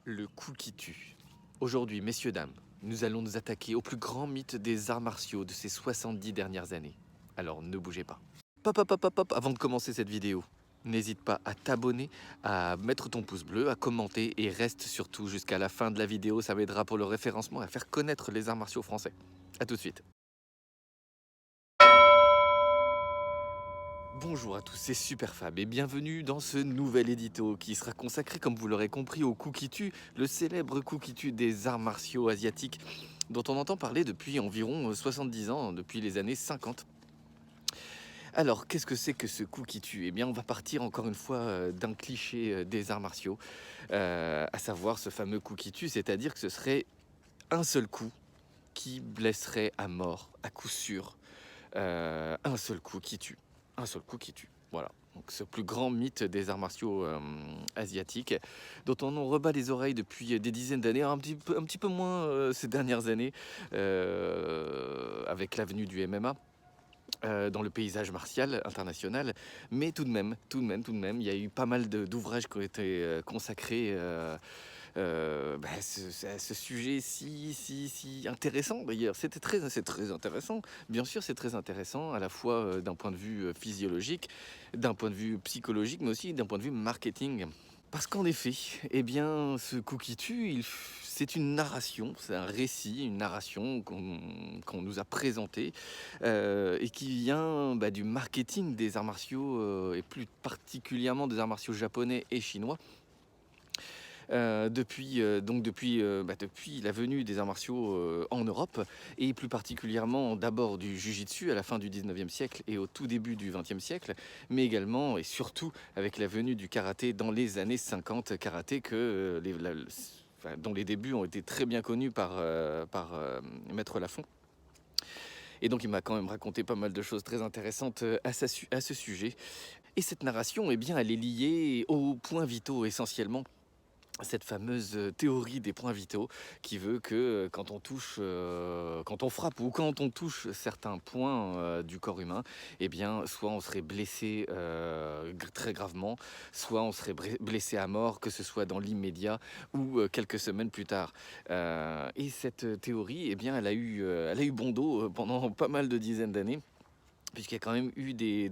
Le coup qui tue. Aujourd'hui, messieurs, dames, nous allons nous attaquer au plus grand mythe des arts martiaux de ces 70 dernières années. Alors ne bougez pas. Pop, pop, pop, pop, pop, avant de commencer cette vidéo, n'hésite pas à t'abonner, à mettre ton pouce bleu, à commenter et reste surtout jusqu'à la fin de la vidéo, ça m'aidera pour le référencement et à faire connaître les arts martiaux français. A tout de suite. Bonjour à tous, c'est Superfab et bienvenue dans ce nouvel édito qui sera consacré, comme vous l'aurez compris, au coup qui tue, le célèbre coup qui tue des arts martiaux asiatiques dont on entend parler depuis environ 70 ans, depuis les années 50. Alors, qu'est-ce que c'est que ce coup qui tue? Eh bien, on va partir encore une fois d'un cliché des arts martiaux, à savoir ce fameux coup qui tue, c'est-à-dire que ce serait un seul coup qui blesserait à mort, à coup sûr. Un seul coup qui tue. Un seul coup qui tue. Voilà. Donc ce plus grand mythe des arts martiaux asiatiques, dont on en rebat les oreilles depuis des dizaines d'années, un petit peu moins ces dernières années, avec l'avenue du MMA. Dans le paysage martial international, mais tout de même, il y a eu pas mal d'ouvrages qui ont été consacrés à ce sujet si intéressant d'ailleurs. C'est très intéressant. Bien sûr, c'est très intéressant à la fois d'un point de vue physiologique, d'un point de vue psychologique, mais aussi d'un point de vue marketing. Parce qu'en effet, eh bien, ce coup qui tue, c'est une narration, c'est un récit, une narration qu'on nous a présentée et qui vient du marketing des arts martiaux et plus particulièrement des arts martiaux japonais et chinois. Depuis la venue des arts martiaux en Europe, et plus particulièrement d'abord du Jiu-Jitsu à la fin du 19e siècle et au tout début du 20e siècle, mais également et surtout avec la venue du karaté dans les années 50, karaté dont les débuts ont été très bien connus par Maître Lafont. Et donc il m'a quand même raconté pas mal de choses très intéressantes à ce sujet. Et cette narration, eh bien, elle est liée aux points vitaux essentiellement, cette fameuse théorie des points vitaux qui veut que quand on touche, quand on frappe ou quand on touche certains points du corps humain, eh bien, soit on serait blessé très gravement, soit on serait blessé à mort, que ce soit dans l'immédiat ou quelques semaines plus tard. Et cette théorie, eh bien, elle a eu bon dos pendant pas mal de dizaines d'années, puisqu'il y a quand même eu des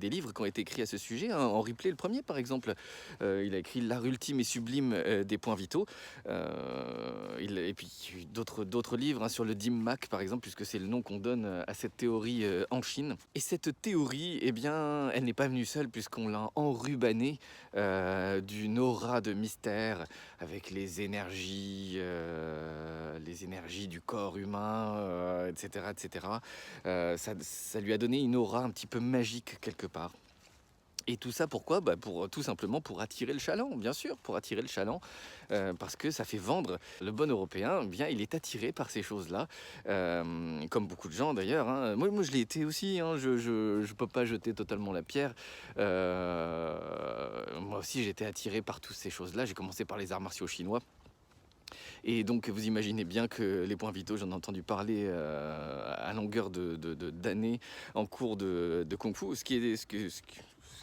livres qui ont été écrits à ce sujet, hein. Henri Play, le premier, par exemple, il a écrit L'art ultime et sublime des points vitaux. Et puis d'autres livres hein, sur le Dim Mak, par exemple, puisque c'est le nom qu'on donne à cette théorie en Chine. Et cette théorie, eh bien, elle n'est pas venue seule, puisqu'on l'a enrubannée d'une aura de mystère, avec les énergies du corps humain, etc., etc. Ça lui a donné une aura un petit peu magique quelque part. Et tout ça pourquoi? Tout simplement pour attirer le chaland, bien sûr, pour attirer le chaland, parce que ça fait vendre. Le bon Européen, eh bien, il est attiré par ces choses-là, comme beaucoup de gens d'ailleurs, hein. Moi, je l'ai été aussi, hein, je peux pas jeter totalement la pierre. Moi aussi, j'étais attiré par toutes ces choses-là. J'ai commencé par les arts martiaux chinois. Et donc, vous imaginez bien que les points vitaux, j'en ai entendu parler à longueur d'années en cours de Kung Fu,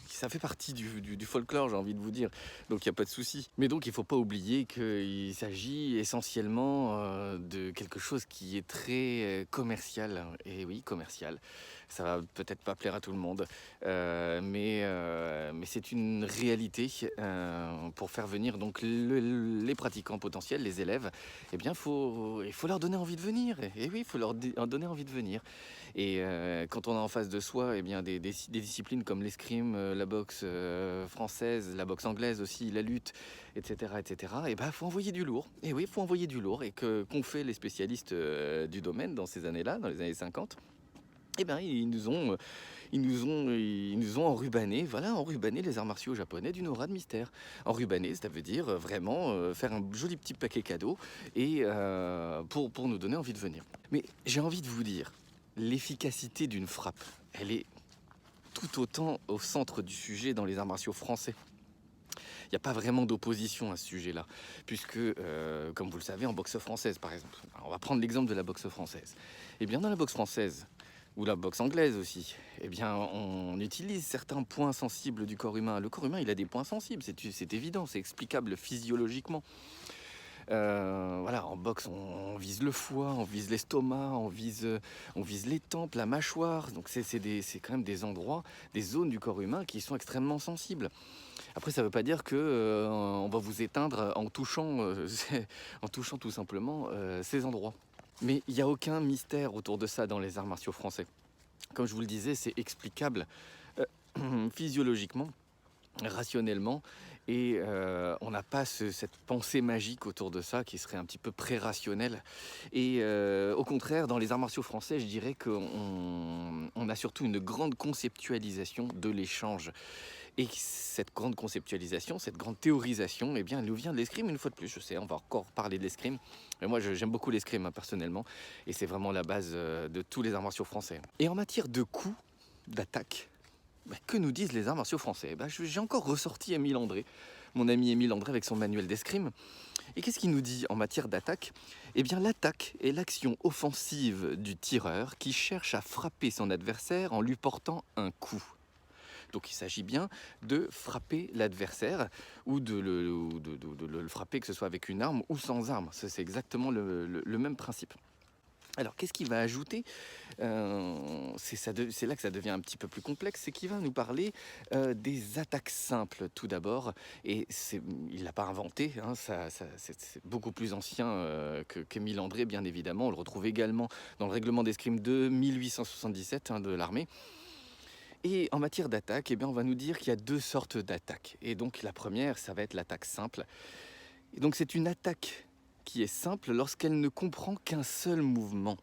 ça fait partie du folklore, j'ai envie de vous dire. Donc, il n'y a pas de souci. Mais donc, il ne faut pas oublier qu'il s'agit essentiellement de quelque chose qui est très commercial. Et oui, commercial. Ça va peut-être pas plaire à tout le monde, mais c'est une réalité. Pour faire venir donc les pratiquants potentiels, les élèves, eh bien, il faut leur donner envie de venir. Et oui, il faut leur donner envie de venir. Et quand on a en face de soi eh bien, des disciplines comme l'escrime, la boxe française, la boxe anglaise aussi, la lutte, etc., et ben, faut envoyer du lourd. Et oui, il faut envoyer du lourd. Et qu'ont fait les spécialistes du domaine dans ces années-là, dans les années 50? Eh bien, ils nous ont enrubanné, voilà, enrubanné les arts martiaux japonais d'une aura de mystère. Enrubanné, ça veut dire vraiment faire un joli petit paquet cadeau et pour nous donner envie de venir. Mais j'ai envie de vous dire, l'efficacité d'une frappe, elle est tout autant au centre du sujet dans les arts martiaux français. Il n'y a pas vraiment d'opposition à ce sujet-là, puisque, comme vous le savez, en boxe française, par exemple, on va prendre l'exemple de la boxe française. Eh bien, dans la boxe française, ou la boxe anglaise aussi, eh bien, on utilise certains points sensibles du corps humain. Le corps humain, il a des points sensibles, c'est évident, c'est explicable physiologiquement. Voilà, en boxe, on vise le foie, on vise l'estomac, on vise les tempes, la mâchoire. Donc c'est quand même des endroits, des zones du corps humain qui sont extrêmement sensibles. Après, ça ne veut pas dire que on va vous éteindre en touchant, en touchant tout simplement ces endroits. Mais il n'y a aucun mystère autour de ça dans les arts martiaux français. Comme je vous le disais, c'est explicable physiologiquement, rationnellement, et on n'a pas cette pensée magique autour de ça qui serait un petit peu pré-rationnelle. Et au contraire, dans les arts martiaux français, je dirais qu'on a surtout une grande conceptualisation de l'échange. Et cette grande conceptualisation, cette grande théorisation, eh bien, elle nous vient de l'escrime une fois de plus. Je sais, on va encore parler de l'escrime. Mais moi, j'aime beaucoup l'escrime, hein, personnellement. Et c'est vraiment la base de tous les arts martiaux français. Et en matière de coups, d'attaque, bah, que nous disent les arts martiaux français? Bah, j'ai encore ressorti Émile André, mon ami Émile André avec son manuel d'escrime. Et qu'est-ce qu'il nous dit en matière d'attaque? Eh bien, l'attaque est l'action offensive du tireur qui cherche à frapper son adversaire en lui portant un coup. Donc il s'agit bien de frapper l'adversaire ou de le frapper, que ce soit avec une arme ou sans arme. C'est exactement le même principe. Alors, qu'est-ce qu'il va ajouter? C'est là que ça devient un petit peu plus complexe, c'est qu'il va nous parler des attaques simples tout d'abord. Et il ne l'a pas inventé, hein, c'est beaucoup plus ancien qu'Émile André, bien évidemment. On le retrouve également dans le règlement d'escrime de 1877 de l'armée. Et en matière d'attaque, eh bien, on va nous dire qu'il y a deux sortes d'attaques. Et donc la première, ça va être l'attaque simple. Et donc c'est une attaque qui est simple lorsqu'elle ne comprend qu'un seul mouvement.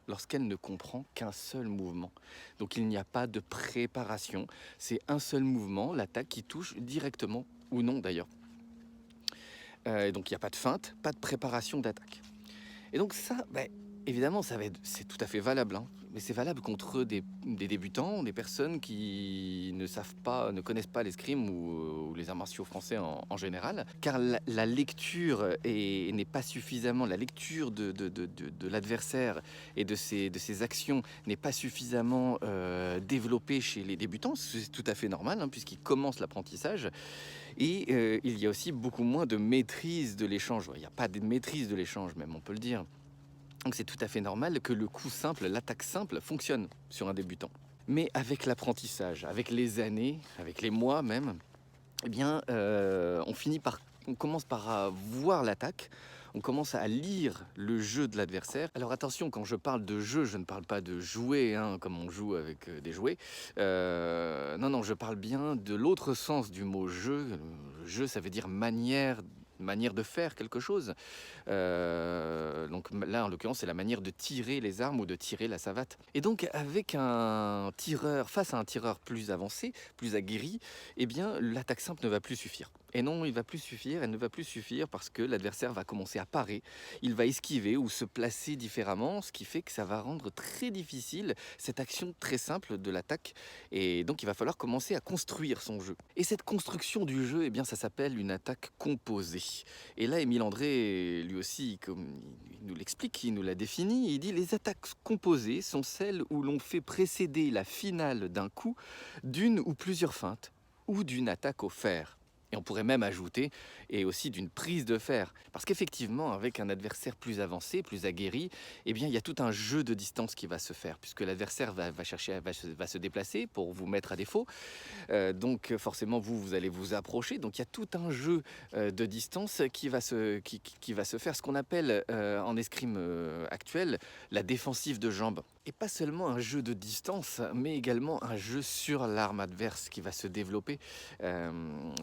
Lorsqu'elle ne comprend qu'un seul mouvement. Donc il n'y a pas de préparation. C'est un seul mouvement, l'attaque qui touche directement, ou non d'ailleurs. Et donc il n'y a pas de feinte, pas de préparation d'attaque. Et donc ça, évidemment, c'est tout à fait valable, hein. Mais c'est valable contre des débutants, des personnes qui ne savent pas, ne connaissent pas l'escrime ou les arts martiaux français en général, car la lecture n'est pas suffisamment, la lecture de l'adversaire et de ses actions n'est pas suffisamment développée chez les débutants. C'est tout à fait normal, hein, puisqu'ils commencent l'apprentissage. Et il y a aussi beaucoup moins de maîtrise de l'échange. Il n'y a pas de maîtrise de l'échange même, on peut le dire. Donc c'est tout à fait normal que le coup simple, l'attaque simple, fonctionne sur un débutant. Mais avec l'apprentissage, avec les années, avec les mois même, eh bien, on commence par voir l'attaque, on commence à lire le jeu de l'adversaire. Alors attention, quand je parle de jeu, je ne parle pas de jouer, hein, comme on joue avec des jouets. Non, je parle bien de l'autre sens du mot jeu. Jeu, ça veut dire manière de faire quelque chose. Donc là, en l'occurrence, c'est la manière de tirer les armes ou de tirer la savate. Et donc, avec un tireur, face à un tireur plus avancé, plus aguerri, eh bien, l'attaque simple ne va plus suffire. Et non, elle ne va plus suffire parce que l'adversaire va commencer à parer, il va esquiver ou se placer différemment, ce qui fait que ça va rendre très difficile cette action très simple de l'attaque. Et donc, il va falloir commencer à construire son jeu. Et cette construction du jeu, eh bien, ça s'appelle une attaque composée. Et là, Émile André, lui aussi, comme il nous l'explique, il nous l'a défini, il dit: les attaques composées sont celles où l'on fait précéder la finale d'un coup d'une ou plusieurs feintes, ou d'une attaque au fer. Et on pourrait même ajouter, et aussi d'une prise de fer. Parce qu'effectivement, avec un adversaire plus avancé, plus aguerri, eh bien, il y a tout un jeu de distance qui va se faire, puisque l'adversaire va se déplacer pour vous mettre à défaut. Donc forcément, vous allez vous approcher. Donc il y a tout un jeu de distance qui va se faire, ce qu'on appelle en escrime actuel la défensive de jambes. Et pas seulement un jeu de distance, mais également un jeu sur l'arme adverse qui va se développer,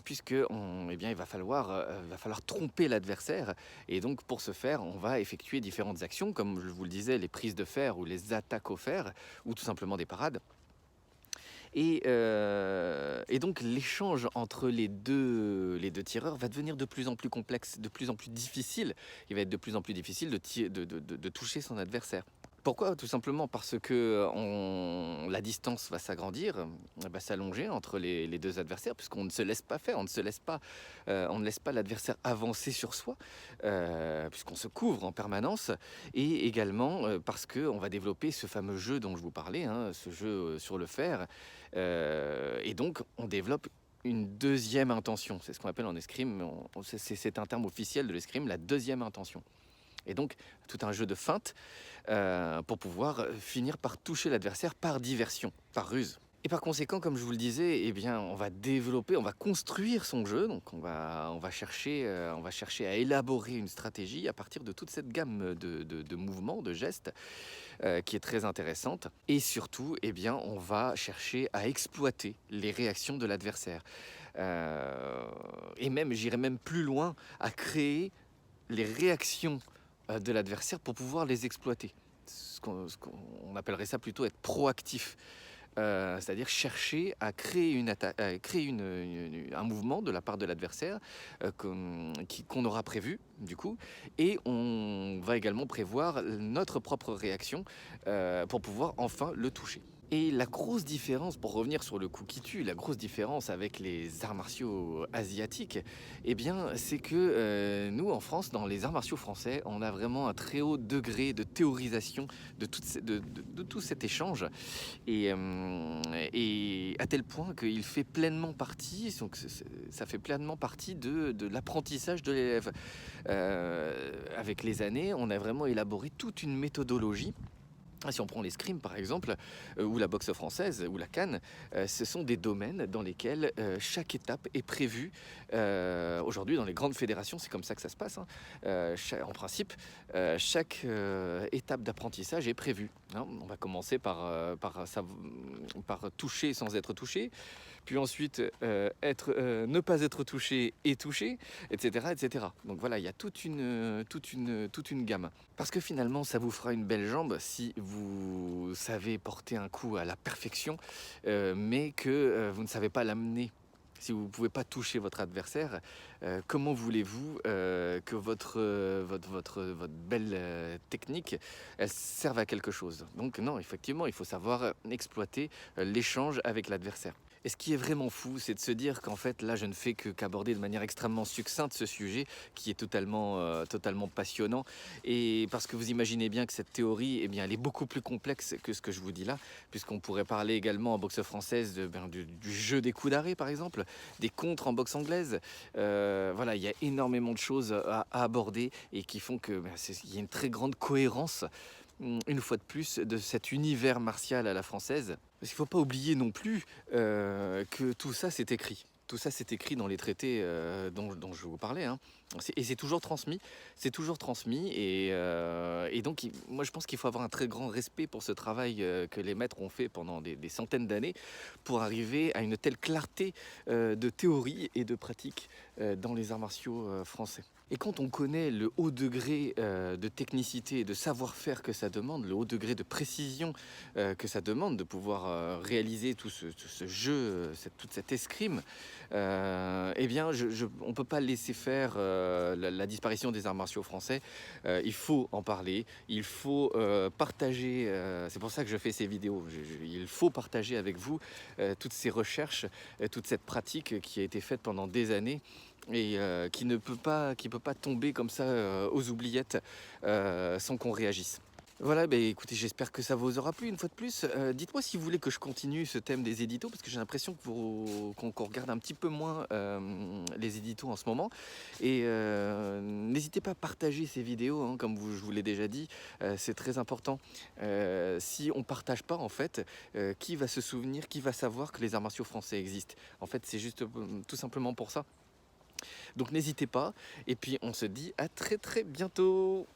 puisque il va falloir tromper l'adversaire. Et donc pour ce faire, on va effectuer différentes actions, comme je vous le disais, les prises de fer ou les attaques au fer, ou tout simplement des parades. Et donc l'échange entre les deux tireurs va devenir de plus en plus complexe, de plus en plus difficile. Il va être de plus en plus difficile de toucher son adversaire. Pourquoi? Tout simplement parce que la distance va s'agrandir, va s'allonger entre les deux adversaires, puisqu'on ne se laisse pas faire, on ne laisse pas l'adversaire avancer sur soi, puisqu'on se couvre en permanence, et également parce qu'on va développer ce fameux jeu dont je vous parlais, hein, ce jeu sur le fer, et donc on développe une deuxième intention. C'est ce qu'on appelle en escrime, c'est un terme officiel de l'escrime, la deuxième intention. Et donc, tout un jeu de feintes pour pouvoir finir par toucher l'adversaire par diversion, par ruse. Et par conséquent, comme je vous le disais, eh bien, on va développer, on va construire son jeu. Donc, on va chercher à élaborer une stratégie à partir de toute cette gamme de mouvements, de gestes, qui est très intéressante. Et surtout, eh bien, on va chercher à exploiter les réactions de l'adversaire. Et même, j'irai même plus loin, à créer les réactions de l'adversaire pour pouvoir les exploiter. On appellerait ça plutôt être proactif. C'est-à-dire chercher à créer, un mouvement de la part de l'adversaire qu'on aura prévu, du coup, et on va également prévoir notre propre réaction pour pouvoir enfin le toucher. Et la grosse différence, pour revenir sur le coup qui tue, la grosse différence avec les arts martiaux asiatiques, eh bien, c'est que nous, en France, dans les arts martiaux français, on a vraiment un très haut degré de théorisation de tout cet échange. Et à tel point qu'il fait pleinement partie, donc ça fait pleinement partie de l'apprentissage de l'élève. Avec les années, on a vraiment élaboré toute une méthodologie. Si on prend l'escrime par exemple, ou la boxe française, ou la canne, ce sont des domaines dans lesquels chaque étape est prévue. Aujourd'hui, dans les grandes fédérations, c'est comme ça que ça se passe, hein. En principe, chaque étape d'apprentissage est prévue, hein. On va commencer par toucher sans être touché, puis ensuite ne pas être touché et touché, etc., etc. Donc voilà, il y a toute une gamme. Parce que finalement, ça vous fera une belle jambe si vous savez porter un coup à la perfection, mais que vous ne savez pas l'amener. Si vous ne pouvez pas toucher votre adversaire, comment voulez-vous que votre belle technique elle serve à quelque chose? Donc non, effectivement, il faut savoir exploiter l'échange avec l'adversaire. Et ce qui est vraiment fou, c'est de se dire qu'en fait, là, je ne fais qu'aborder de manière extrêmement succincte ce sujet qui est totalement passionnant. Et parce que vous imaginez bien que cette théorie, eh bien, elle est beaucoup plus complexe que ce que je vous dis là, puisqu'on pourrait parler également en boxe française du jeu des coups d'arrêt, par exemple, des contres en boxe anglaise. Voilà, il y a énormément de choses à aborder et qui font qu'il y a une très grande cohérence, une fois de plus, de cet univers martial à la française. Parce qu'il ne faut pas oublier non plus que tout ça, c'est écrit. Tout ça, c'est écrit dans les traités dont je vous parlais, hein. Et c'est toujours transmis. C'est toujours transmis. Et donc, moi, je pense qu'il faut avoir un très grand respect pour ce travail que les maîtres ont fait pendant des centaines d'années pour arriver à une telle clarté de théorie et de pratique dans les arts martiaux français. Et quand on connaît le haut degré de technicité et de savoir-faire que ça demande, le haut degré de précision que ça demande de pouvoir réaliser tout ce jeu, toute cette escrime, eh bien, on ne peut pas laisser faire la disparition des arts martiaux français. Il faut en parler, il faut partager, c'est pour ça que je fais ces vidéos, il faut partager avec vous toutes ces recherches, toute cette pratique qui a été faite pendant des années et qui ne peut pas tomber comme ça aux oubliettes sans qu'on réagisse. Voilà, écoutez, j'espère que ça vous aura plu une fois de plus. Dites-moi si vous voulez que je continue ce thème des éditos, parce que j'ai l'impression qu'on regarde un petit peu moins les éditos en ce moment. Et n'hésitez pas à partager ces vidéos, hein, comme je vous l'ai déjà dit, c'est très important. Si on ne partage pas, en fait, qui va se souvenir, qui va savoir que les arts martiaux français existent? En fait, c'est juste tout simplement pour ça. Donc n'hésitez pas, et puis on se dit à très très bientôt.